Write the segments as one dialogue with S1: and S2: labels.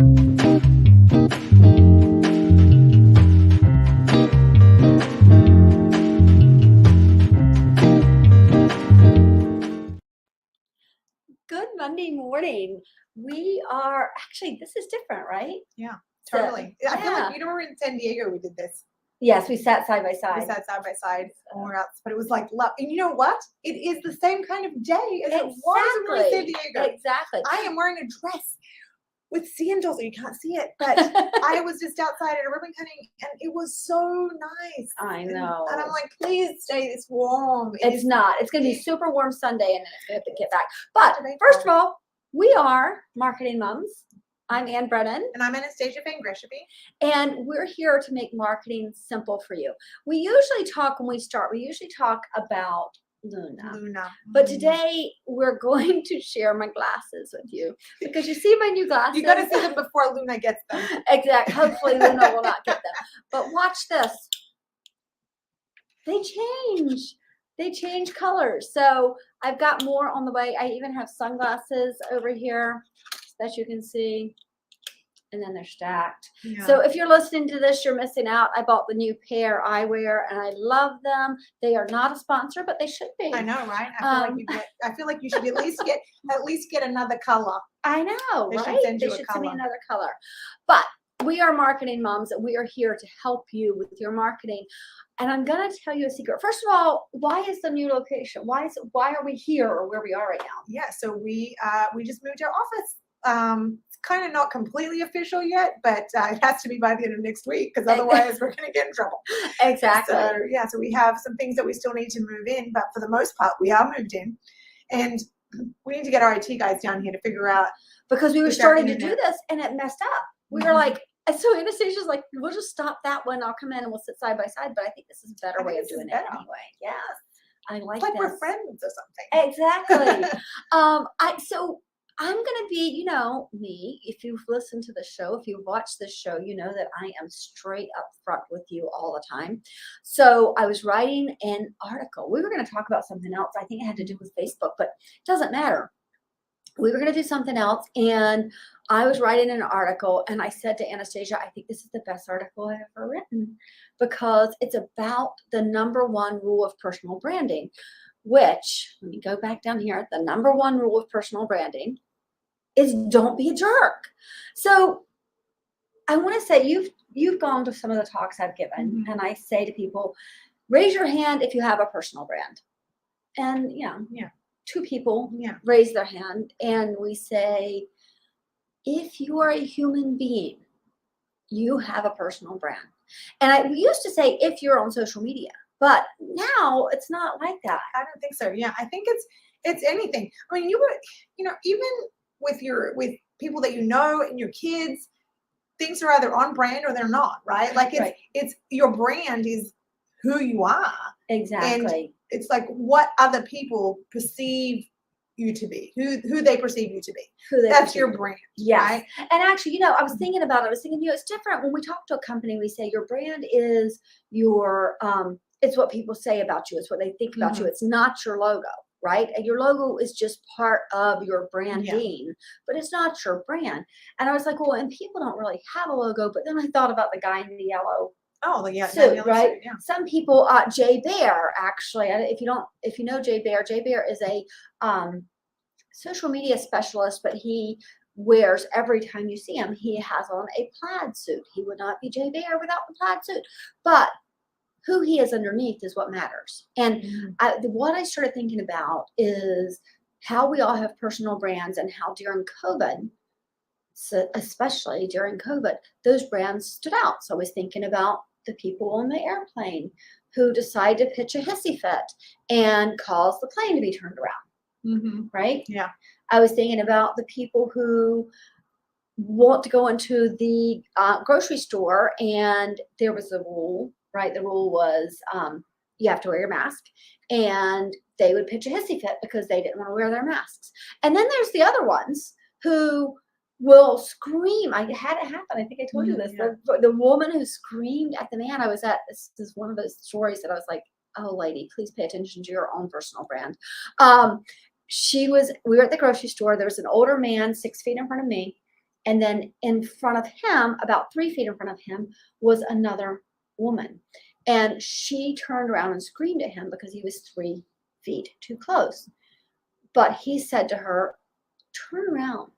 S1: Good Monday morning. We are actually, this is different, right?
S2: Yeah, totally.
S1: So,
S2: I feel
S1: yeah.
S2: like, you know, we're in San Diego, we did this.
S1: Yes, we sat side by side.
S2: We sat side by side when we were out, but it was like love. And you know what? It is the same kind of day as it was when we were in San Diego.
S1: Exactly.
S2: I am wearing a dress with sandals. You can't see it, but I was just outside at a ribbon cutting, and it was so nice.
S1: I know.
S2: And I'm like, please stay this warm.
S1: It's not. It's going to be super warm Sunday, and then it's going to get back. But first of all, we are Marketing Moms. I'm Ann Brennan.
S2: And I'm Anastassia
S1: And we're here to make marketing simple for you. We usually talk when we start, about Luna. But today we're going to share my glasses with you because you see my new glasses.
S2: You got to see them before Luna gets them.
S1: Exactly. Hopefully Luna will not get them. But watch this. They change. They change colors. So I've got more on the way. I even have sunglasses over here that you can see. And then they're stacked. Yeah. So if you're listening to this, you're missing out. I bought the new pair eyewear and I love them. They are not a sponsor, but they should be.
S2: I know, right? I feel like you should at least get another color.
S1: I know,
S2: they
S1: right?
S2: Should send you
S1: they should send me another color. But we are Marketing Moms and we are here to help you with your marketing. And I'm gonna tell you a secret. First of all, why is the new location? Why are we here or where we are right now?
S2: Yeah, so we just moved our office. It's kind of not completely official yet, but it has to be by the end of next week because otherwise we're going to get in trouble.
S1: Exactly.
S2: So we have some things that we still need to move in, but for the most part, we are moved in, and we need to get our IT guys down here to figure out,
S1: because we were starting to do this and it messed up. We were like, so Anastassia's like, we'll just stop that one. I'll come in and we'll sit side by side. But I think this is a better way of doing it anyway. Yes. I like
S2: this. We're friends or something.
S1: Exactly. I'm going to be, you know, me, if you've listened to the show, if you've watched this show, you know that I am straight up front with you all the time. So I was writing an article. We were going to talk about something else. I think it had to do with Facebook, but it doesn't matter. We were going to do something else. And I was writing an article and I said to Anastassia, I think this is the best article I've ever written because it's about the #1 rule of personal branding, which, let me go back down here. The #1 rule of personal branding is don't be a jerk. So I want to say you've gone to some of the talks I've given, and I say to people, raise your hand if you have a personal brand. And yeah, 2 people raise their hand, and we say, if you are a human being, you have a personal brand. And we used to say if you're on social media, but now it's not like that.
S2: I don't think so. Yeah, I think it's anything. I mean, even with people that you know and your kids, things are either on brand or they're not, right? Like it's your brand is who you are.
S1: Exactly.
S2: And it's like what other people perceive you to be, who they perceive you to be. That's your brand.
S1: Yes.
S2: Right?
S1: And actually, I was thinking about it. I was thinking, it's different when we talk to a company, we say your brand is your it's what people say about you. It's what they think about you. It's not your logo, right? And your logo is just part of your branding, but it's not your brand. And I was like, well, and people don't really have a logo. But then I thought about the guy in the yellow suit, right? Suit, yeah. Some people, Jay Bear, actually, if you know Jay Bear is a social media specialist, but he wears, every time you see him, he has on a plaid suit. He would not be Jay Bear without the plaid suit. But who he is underneath is what matters. And what I started thinking about is how we all have personal brands and how during COVID, so especially during COVID, those brands stood out. So I was thinking about the people on the airplane who decide to pitch a hissy fit and cause the plane to be turned around, right? Yeah. I was thinking about the people who want to go into the grocery store and there was a rule, right? The rule was you have to wear your mask, and they would pitch a hissy fit because they didn't want to wear their masks. And then there's the other ones who will scream. I had it happen. I think I told you this. Yeah. The woman who screamed at the man I was at, this is one of those stories that I was like, oh, lady, please pay attention to your own personal brand. We were at the grocery store. There was an older man 6 feet in front of me, And then in front of him, about 3 feet in front of him, was another woman. And she turned around and screamed at him because he was 3 feet too close. But he said to her, turn around.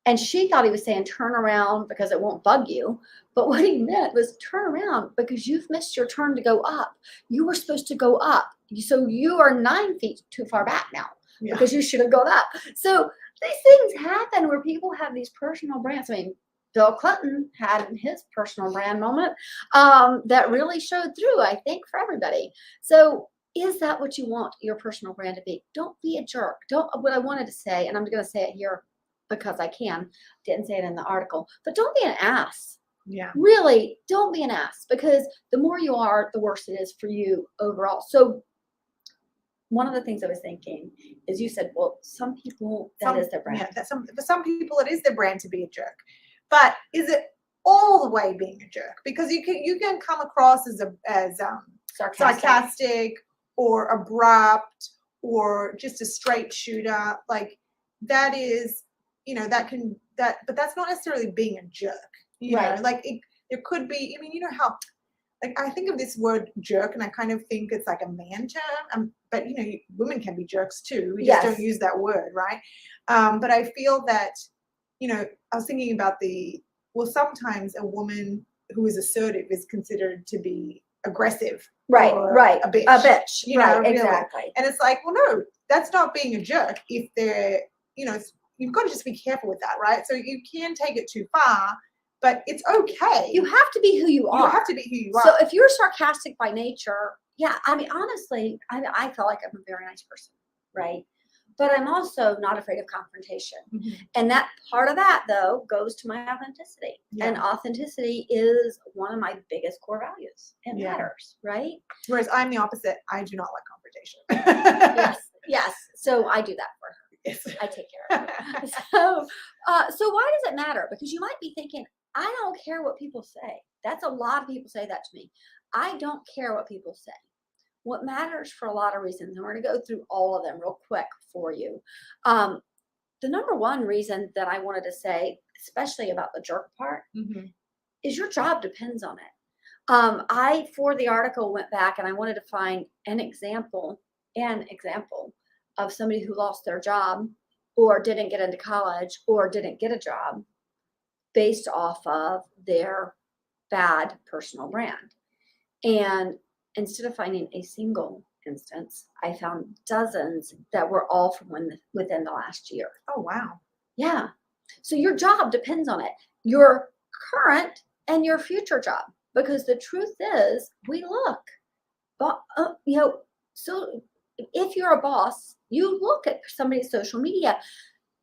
S1: And she thought he was saying turn around because it won't bug you. But what he meant was turn around because you've missed your turn to go up. You were supposed to go up. So you are 9 feet too far back now because you should have gone up. So these things happen where people have these personal brands. I mean, Bill Clinton had his personal brand moment that really showed through, I think, for everybody. So is that what you want your personal brand to be? Don't be a jerk. What I wanted to say, and I'm going to say it here because I didn't say it in the article, but don't be an ass.
S2: Yeah.
S1: Really, don't be an ass, because the more you are, the worse it is for you overall. So one of the things I was thinking is you said, well, some people, that is their brand.
S2: Yeah, for some people, it is their brand to be a jerk. But is it all the way being a jerk? Because you can come across as sarcastic or abrupt or just a straight shooter. Like that is, but that's not necessarily being a jerk. You know, like there could be. I mean, you know how. Like I think of this word jerk, and I kind of think it's like a man term. But women can be jerks too. We just don't use that word, right? But I feel that, I was thinking about sometimes a woman who is assertive is considered to be aggressive,
S1: right? A bitch,
S2: really.
S1: Exactly.
S2: And it's like, well, no, that's not being a jerk. If they're, you've got to just be careful with that, right? So you can take it too far. But it's okay.
S1: You have to be who you are.
S2: You have to be who you are.
S1: So if you're sarcastic by nature, I mean, honestly, I feel like I'm a very nice person, right? But I'm also not afraid of confrontation. Mm-hmm. And that part of that, though, goes to my authenticity. Yeah. And authenticity is one of my biggest core values. It matters, right?
S2: Whereas I'm the opposite. I do not like confrontation.
S1: Yes. So I do that for her. Yes. I take care of her. So why does it matter? Because you might be thinking, I don't care what people say. That's a lot of people say that to me. I don't care what people say. What matters for a lot of reasons, and we're going to go through all of them real quick for you. The number one reason that I wanted to say, especially about the jerk part, is your job depends on it. I, for the article, went back and I wanted to find an example of somebody who lost their job or didn't get into college or didn't get a job based off of their bad personal brand. And instead of finding a single instance, I found dozens that were all from within the last year.
S2: Oh, wow.
S1: Yeah. So your job depends on it, your current and your future job, because the truth is we look, so if you're a boss, you look at somebody's social media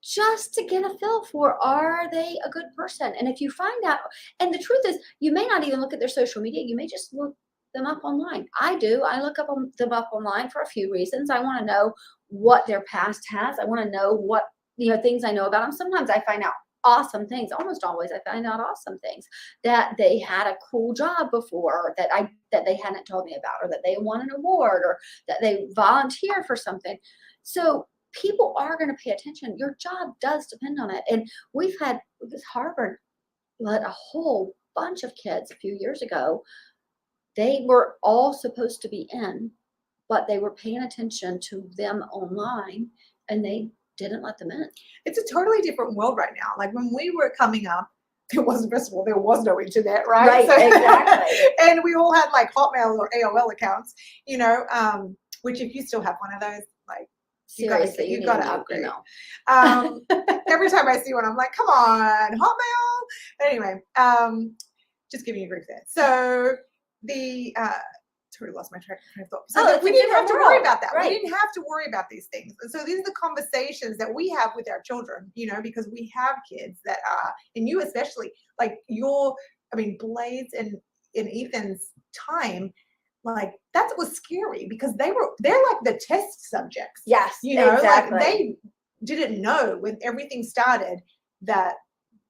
S1: just to get a feel for, are they a good person? And if you find out, and the truth is, you may not even look at their social media. You may just look them up online. I do. I look them up online for a few reasons. I want to know what their past has. I want to know what, things I know about them. Sometimes I find out awesome things. Almost always I find out awesome things, that they had a cool job before that they hadn't told me about, or that they won an award, or that they volunteer for something. So people are going to pay attention. Your job does depend on it. And we've had this Harvard let a whole bunch of kids a few years ago. They were all supposed to be in, but they were paying attention to them online, and they didn't let them in.
S2: It's a totally different world right now. Like when we were coming up, there was no internet, right?
S1: Right, so, exactly.
S2: And we all had like Hotmail or AOL accounts, which if you still have one of those, like,
S1: seriously,
S2: you got to upgrade. Every time I see one, I'm like, come on, Hotmail. Anyway, just giving you a brief there. So totally lost my train of thought. So we didn't have to worry about that. Right. We didn't have to worry about these things. And so these are the conversations that we have with our children, because we have kids that are, and you especially, like Blade's and in Ethan's time, like that was scary because they're like the test subjects.
S1: Yes, exactly.
S2: Like they didn't know when everything started that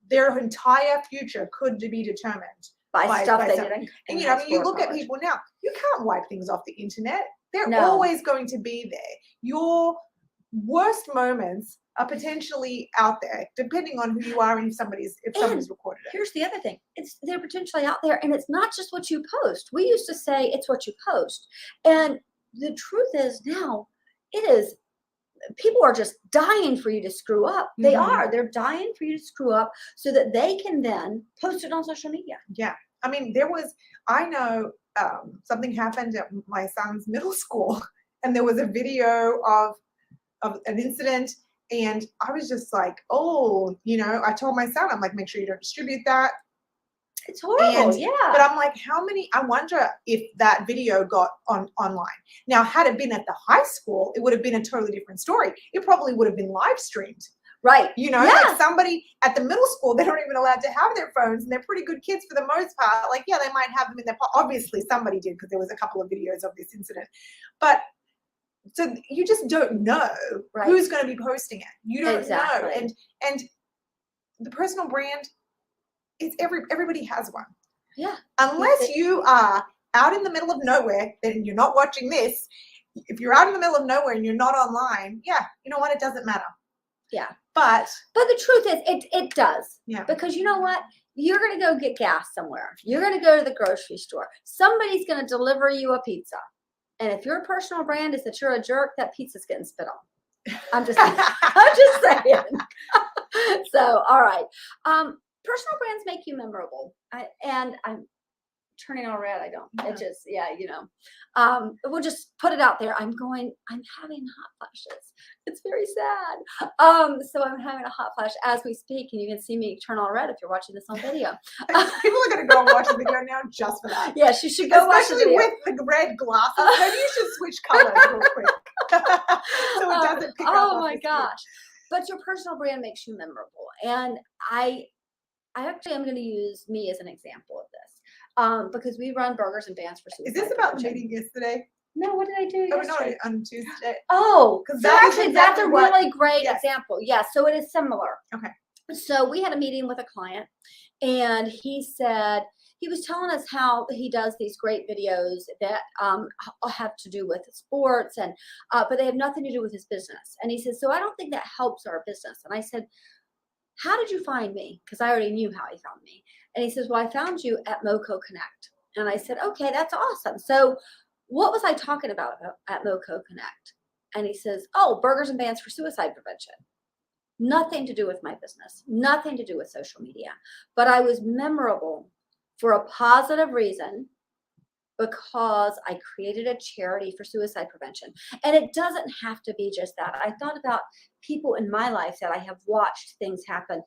S2: their entire future could be determined
S1: by stuff they didn't.
S2: And you look at people now, you can't wipe things off the internet. They're always going to be there. Your worst moments are potentially out there, depending on who you are and if somebody's recorded it.
S1: Here's the other thing. They're potentially out there, and it's not just what you post. We used to say it's what you post. And the truth is now it is people are just dying for you to screw up. They are. They're dying for you to screw up so that they can then post it on social media.
S2: Yeah. I mean, I know something happened at my son's middle school, and there was a video of an incident, and I was just like, oh, I told my son, I'm like, make sure you don't distribute that.
S1: It's horrible,
S2: But I'm like, I wonder if that video got online. Now, had it been at the high school, it would have been a totally different story. It probably would have been live streamed.
S1: Right.
S2: Like somebody at the middle school, they aren't even allowed to have their phones, and they're pretty good kids for the most part. Like, yeah, they might have them in their obviously somebody did, because there was a couple of videos of this incident. But so you just don't know who's going to be posting it. You don't know. And the personal brand, it's everybody has one.
S1: Yeah.
S2: Unless you are out in the middle of nowhere, then you're not watching this. If you're out in the middle of nowhere and you're not online, yeah, you know what? It doesn't matter.
S1: Yeah.
S2: But
S1: the truth is it does.
S2: Yeah.
S1: Because you know what? You're going to go get gas somewhere. You're going to go to the grocery store. Somebody's going to deliver you a pizza. And if your personal brand is that you're a jerk, that pizza's getting spit on. I'm just saying. So, all right. Personal brands make you memorable. And I'm turning all red. I don't. It just, we'll just put it out there. I'm having hot flashes. It's very sad. So I'm having a hot flash as we speak, and you can see me turn all red if you're watching this on video.
S2: People are going to go and watch the video now just for that.
S1: Yes, you should go watch the video.
S2: Especially with the red glasses. Maybe you should switch colors real quick. So it doesn't pick up.
S1: Oh my gosh. But your personal brand makes you memorable. And I actually am going to use me as an example of this, because we run Burgers and Bands for Suicide.
S2: Is this about the meeting yesterday?
S1: No, what did I do yesterday?
S2: No, on Tuesday.
S1: Oh, because that's a really great
S2: yes.
S1: example. Yes, so it is similar.
S2: Okay.
S1: So we had a meeting with a client, and he said, he was telling us how he does these great videos that have to do with sports, and but they have nothing to do with his business. And he says, so I don't think that helps our business. And I said, how did you find me? Because I already knew how he found me. And he says, well, I found you at MoCo Connect. And I said, okay, that's awesome. So what was I talking about at MoCo Connect? And he says, oh, Burgers and Bands for Suicide Prevention. Nothing to do with my business, nothing to do with social media. But I was memorable for a positive reason, because I created a charity for suicide prevention. And it doesn't have to be just that. I thought about people in my life that I have watched things happen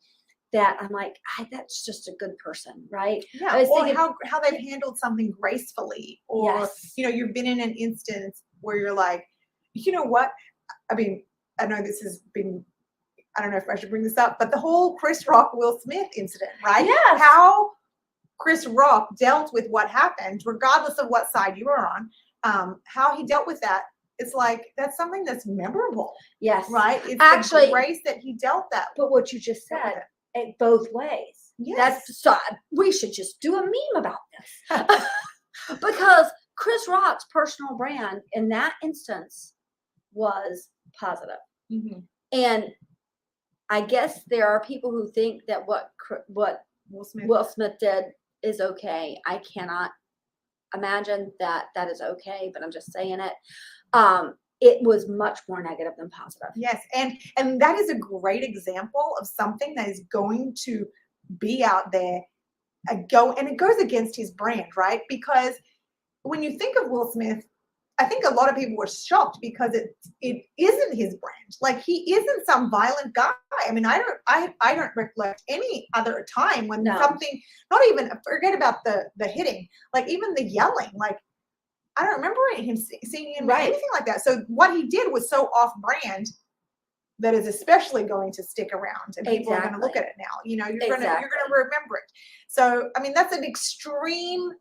S1: that I'm like, that's just a good person, right?
S2: Yeah, or how they've handled something gracefully, or
S1: yes.
S2: You've been in an instance where you're like, you know what? I mean, I know this has been, I don't know if I should bring this up, but the whole Chris Rock, Will Smith incident, right?
S1: Yes.
S2: How Chris Rock dealt with what happened, regardless of what side you were on, how he dealt with that. It's like, that's something that's memorable.
S1: Yes.
S2: Right? It's
S1: actually
S2: the grace that he dealt that.
S1: But what you just said, it both ways.
S2: Yes.
S1: We should just do a meme about this. Because Chris Rock's personal brand in that instance was positive.
S2: Mm-hmm.
S1: And I guess there are people who think that what Will Smith did is okay. I cannot imagine that is okay, but I'm just saying it. It was much more negative than positive.
S2: Yes, and that is a great example of something that is going to be out there, and it goes against his brand, right? Because when you think of Will Smith, I think a lot of people were shocked because it isn't his brand. Like, he isn't some violent guy. I mean, I don't recollect any other time when something, not even, forget about the hitting, like even the yelling, like I don't remember him seeing him anything like that. So what he did was so off brand that is especially going to stick around, and people are going to look at it now. You're going to remember it. So I mean, that's an extreme,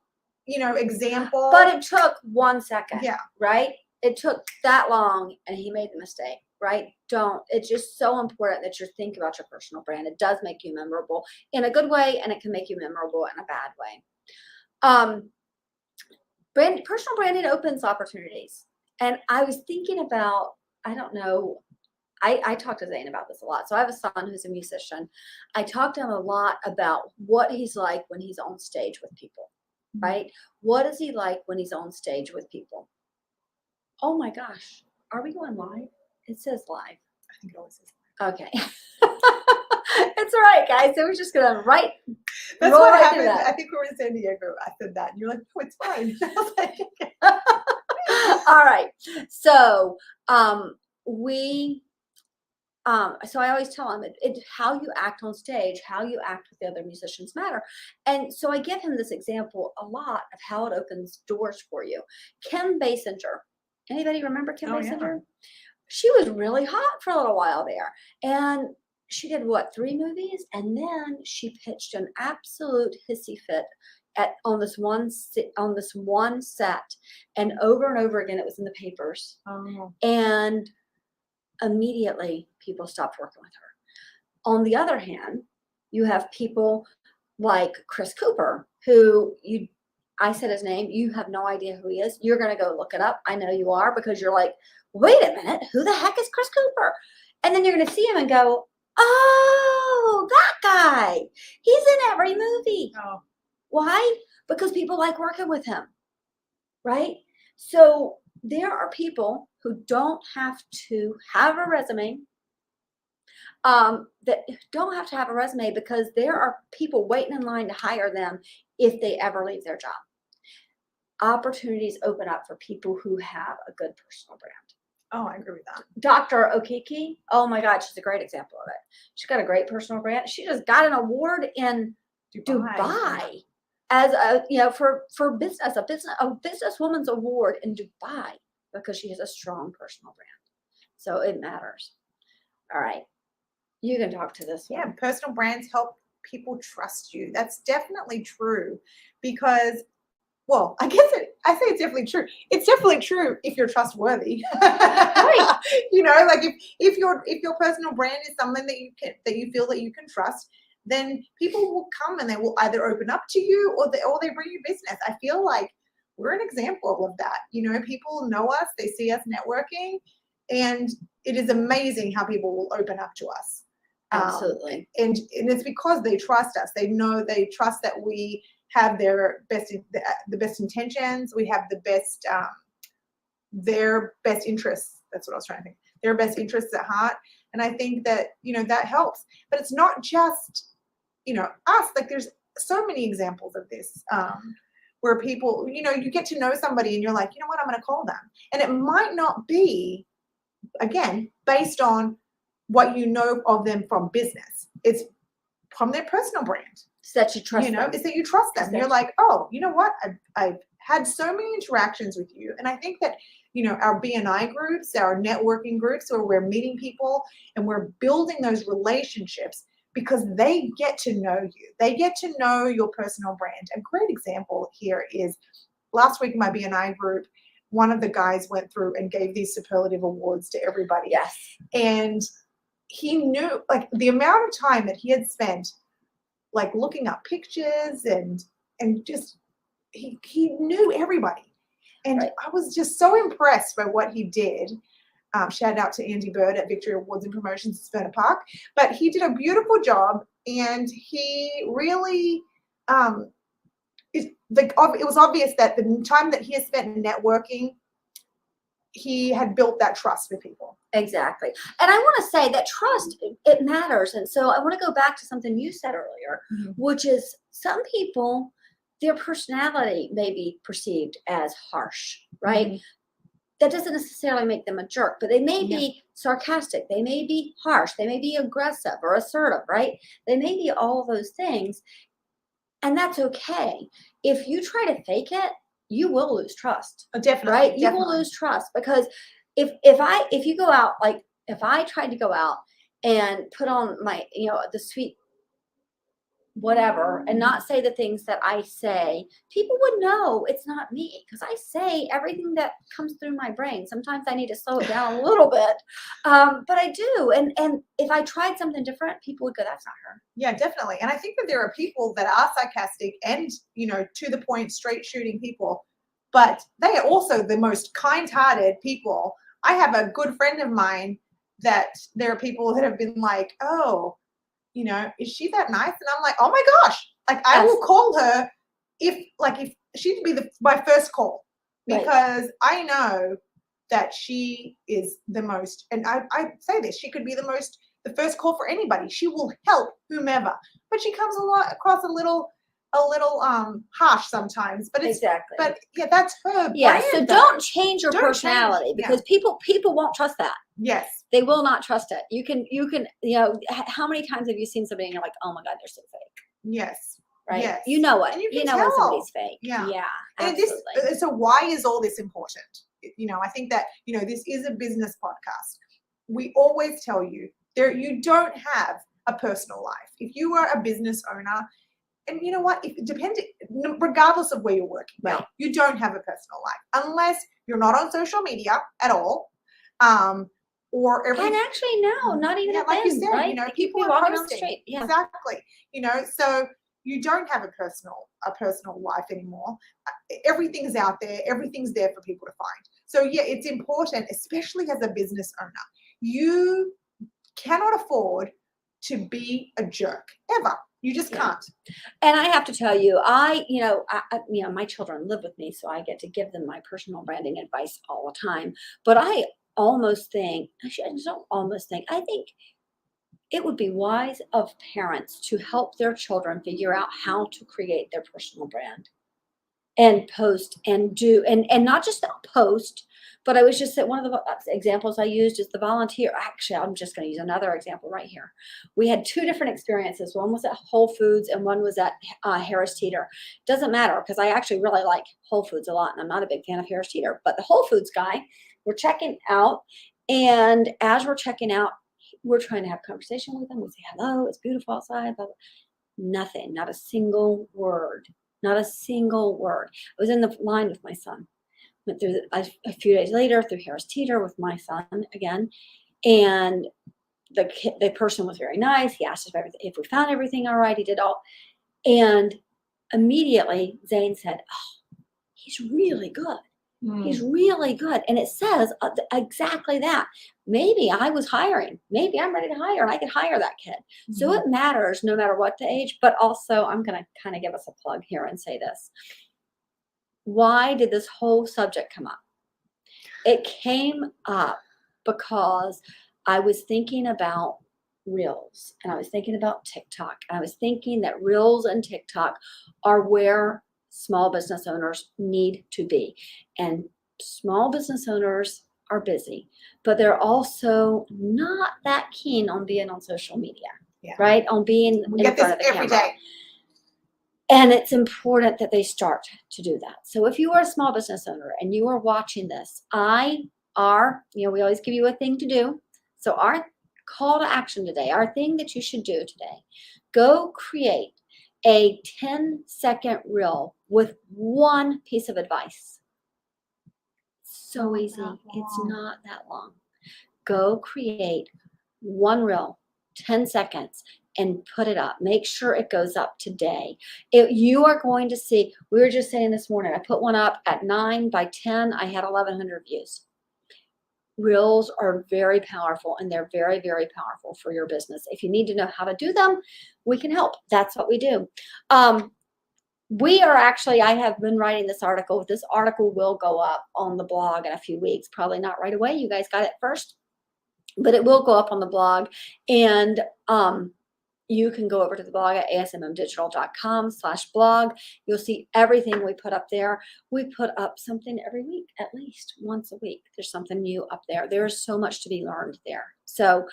S2: example.
S1: But it took 1 second.
S2: Yeah.
S1: Right? It took that long, and he made the mistake, right? It's just so important that you think about your personal brand. It does make you memorable in a good way, and it can make you memorable in a bad way. Personal branding opens opportunities. And I was thinking about, I don't know, I talk to Zane about this a lot. So I have a son who's a musician. I talk to him a lot about what he's like when he's on stage with people, right? What is he like when he's on stage with people? Oh my gosh. Are we going live? It says live.
S2: I think it always says.
S1: Okay. It's all right, guys. So we're just going to write.
S2: That's
S1: roll
S2: what
S1: right
S2: happened.
S1: through that.
S2: I think we were in San Diego. I said that. And you're like, oh, it's fine. I was like, okay.
S1: All right. So so I always tell him how you act on stage, how you act with the other musicians matter. And so I give him this example a lot of how it opens doors for you. Kim Basinger. Anybody remember Kim Basinger?
S2: Yeah.
S1: She was really hot for a little while there. And she did what, 3 movies? And then she pitched an absolute hissy fit on this one set, and over again it was in the papers.
S2: Oh.
S1: And immediately people stopped working with her. On the other hand, you have people like Chris Cooper, who I said his name, you have no idea who he is. You're going to go look it up. I know you are, because you're like, wait a minute, who the heck is Chris Cooper? And then you're going to see him and go, oh, that guy. He's in every movie.
S2: Oh.
S1: Why? Because people like working with him, right? So there are people who don't have to have a resume, that don't have to have a resume, because there are people waiting in line to hire them if they ever leave their job. Opportunities open up for people who have a good personal brand.
S2: Oh, I agree with that. Dr.
S1: Okiki, oh my God, she's a great example of it. She's got a great personal brand. She just got an award in Dubai as for business, a businesswoman's award in Dubai, because she has a strong personal brand. So it matters. All right. You can talk to this one.
S2: Yeah, personal brands help people trust you. That's definitely true, because, well, I say it's definitely true. It's definitely true if you're trustworthy.
S1: Right.
S2: Like if your personal brand is something that you feel that you can trust, then people will come and they will either open up to you or they bring you business. I feel like we're an example of that. People know us, they see us networking, and it is amazing how people will open up to us.
S1: Absolutely.
S2: And it's because they trust us. They trust that we have the best intentions. We have the best, their best interests. That's what I was trying to think. Their best interests at heart. And I think that, that helps. But it's not just, us. Like, there's so many examples of this, where people, you get to know somebody and you're like, you know what, I'm going to call them. And it might not be, again, based on what you know of them from business. It's from their personal brand.
S1: It's that you trust them.
S2: It's that you trust them. You're like, oh, you know what? I've had so many interactions with you. And I think that, our BNI groups, our networking groups, where we're meeting people and we're building those relationships, because they get to know you. They get to know your personal brand. A great example here is last week in my BNI group, one of the guys went through and gave these superlative awards to everybody.
S1: Yes.
S2: And he knew, like, the amount of time that he had spent, like, looking up pictures and just he knew everybody. And
S1: right.
S2: I was just so impressed by what he did. Shout out to Andy Bird at Victory Awards and Promotions at Sperner Park. But he did a beautiful job, and he really it was obvious that the time that he has spent networking, he had built that trust with people.
S1: Exactly. And I want to say that trust, it matters. And so I want to go back to something you said earlier, which is some people, their personality may be perceived as harsh, right? That doesn't necessarily make them a jerk, but they may be sarcastic. They may be harsh. They may be aggressive or assertive, right? They may be all those things. And that's okay. If you try to fake it, you will lose trust.
S2: Oh, definitely.
S1: Right?
S2: Definitely.
S1: You will lose trust, because if you go out, like if I tried to go out and put on my, the sweet whatever and not say the things that I say, people would know it's not me, because I say everything that comes through my brain. Sometimes I need to slow it down a little bit, but I do. And if I tried something different, people would go, that's not her.
S2: Yeah, definitely. And I think that there are people that are sarcastic and, to the point, straight shooting people, but they are also the most kind-hearted people. I have a good friend of mine that there are people that have been like, oh, you know, is she that nice? And I'm like, oh my gosh, like I will call her if she'd be my first call, because I know that she is the most, and I say this, she could be the first call for anybody. She will help whomever, but she comes across a little harsh sometimes, but it's but yeah, that's her brand,
S1: so don't change your personality, because people won't trust that.
S2: Yes,
S1: they will not trust it. You can how many times have you seen somebody and you're like, oh my God, they're so fake?
S2: Yes.
S1: Right.
S2: Yes.
S1: You know it.
S2: And you
S1: know
S2: tell
S1: when somebody's fake.
S2: Yeah.
S1: And
S2: absolutely. So why is all this important? You know, I think that, you know, this is a business podcast. We always tell you you don't have a personal life. If you are a business owner, and you know what, regardless of where you're working, you don't have a personal life unless you're not on social media at all. Or
S1: and actually no, not even
S2: like you said, you know, people are
S1: walking
S2: posting
S1: on the street.
S2: Exactly. You know, so you don't have a personal life anymore. Everything's out there. Everything's there for people to find. So yeah, it's important, especially as a business owner. You cannot afford to be a jerk ever. You just can't.
S1: And I have to tell you, my children live with me, so I get to give them my personal branding advice all the time. But I think it would be wise of parents to help their children figure out how to create their personal brand and post and do, and not just post, but I was just at one of the examples I used is the volunteer. Actually, I'm just going to use another example right here. We had two different experiences. One was at Whole Foods and one was at Harris Teeter. Doesn't matter, because I actually really like Whole Foods a lot, and I'm not a big fan of Harris Teeter. But the Whole Foods guy, we're checking out, and as we're checking out, we're trying to have a conversation with them. We say, hello, it's beautiful outside, blah, blah. Nothing, not a single word. Not a single word. I was in the line with my son. Went through a few days later through Harris Teeter with my son again, and the person was very nice. He asked us if we found everything all right. He did all, and immediately Zane said, "Oh, he's really good. He's really good." And it says exactly that. Maybe I was hiring. Maybe I'm ready to hire, and I could hire that kid. So it matters no matter what the age. But also, I'm going to kind of give us a plug here and say this. Why did this whole subject come up? It came up because I was thinking about Reels, and I was thinking about TikTok. And I was thinking that Reels and TikTok are where small business owners need to be. And small business owners are busy, but they're also not that keen on being on social media, right? On being in front of the camera. Day. And it's important that they start to do that. So if you are a small business owner and you are watching this, we always give you a thing to do. So our call to action today, our thing that you should do today, go create a 10-second reel with one piece of advice. So easy. It's not that long. Go create one reel, 10 seconds, and put it up. Make sure it goes up today. You are going to see, we were just saying this morning, I put one up at 9 by 10. I had 1,100 views. Reels are very powerful, and they're very, very powerful for your business. If you need to know how to do them, we can help. That's what we do. I have been writing this article. This article will go up on the blog in a few weeks, probably not right away. You guys got it first, but it will go up on the blog. And you can go over to the blog at asmmdigital.com/blog. You'll see everything we put up there. We put up something every week, at least once a week. There's something new up there. There's so much to be learned there. So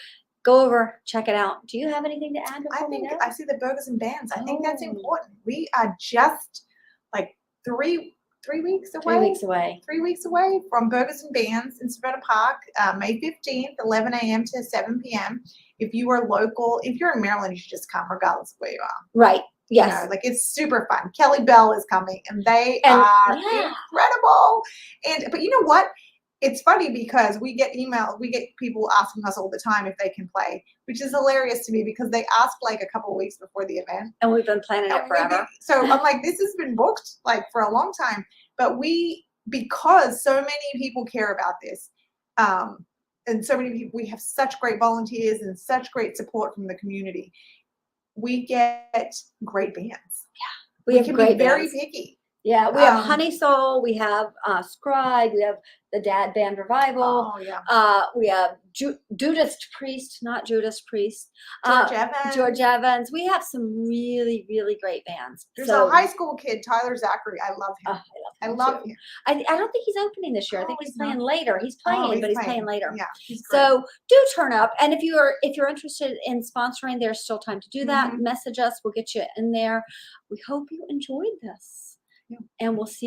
S1: go over, check it out. Do you have anything to add?
S2: I see the burgers and bands. I think that's important. We are just like 3 weeks away.
S1: 3 weeks away.
S2: 3 weeks away from Burgers and Bands in Savannah Park, May 15th, 11 a.m. to 7 p.m. If you are local, if you're in Maryland, you should just come regardless of where you are.
S1: Right. Yes.
S2: You know, like it's super fun. Kelly Bell is coming, and they are incredible. But you know what? It's funny because we get people asking us all the time if they can play, which is hilarious to me because they ask like a couple of weeks before the event.
S1: And we've been planning it forever.
S2: So I'm like, this has been booked like for a long time. But because so many people care about this, and so many people, we have such great volunteers and such great support from the community. We get great bands.
S1: We have
S2: can
S1: great
S2: be very
S1: bands.
S2: picky.
S1: Yeah, we have Honey Soul, we have Scribe, we have the Dad Band Revival.
S2: Oh yeah.
S1: We have Judas Priest, not Judas Priest.
S2: George Evans.
S1: George Evans. We have some really, really great bands.
S2: There's a high school kid, Tyler Zachary. I love him.
S1: I
S2: I
S1: love
S2: love
S1: him.
S2: him.
S1: I don't think he's opening this year. I think he's playing later. He's playing, but he's playing later.
S2: Yeah, he's great.
S1: So do turn up, and if you're interested in sponsoring, there's still time to do that. Message us. We'll get you in there. We hope you enjoyed this, and we'll see you.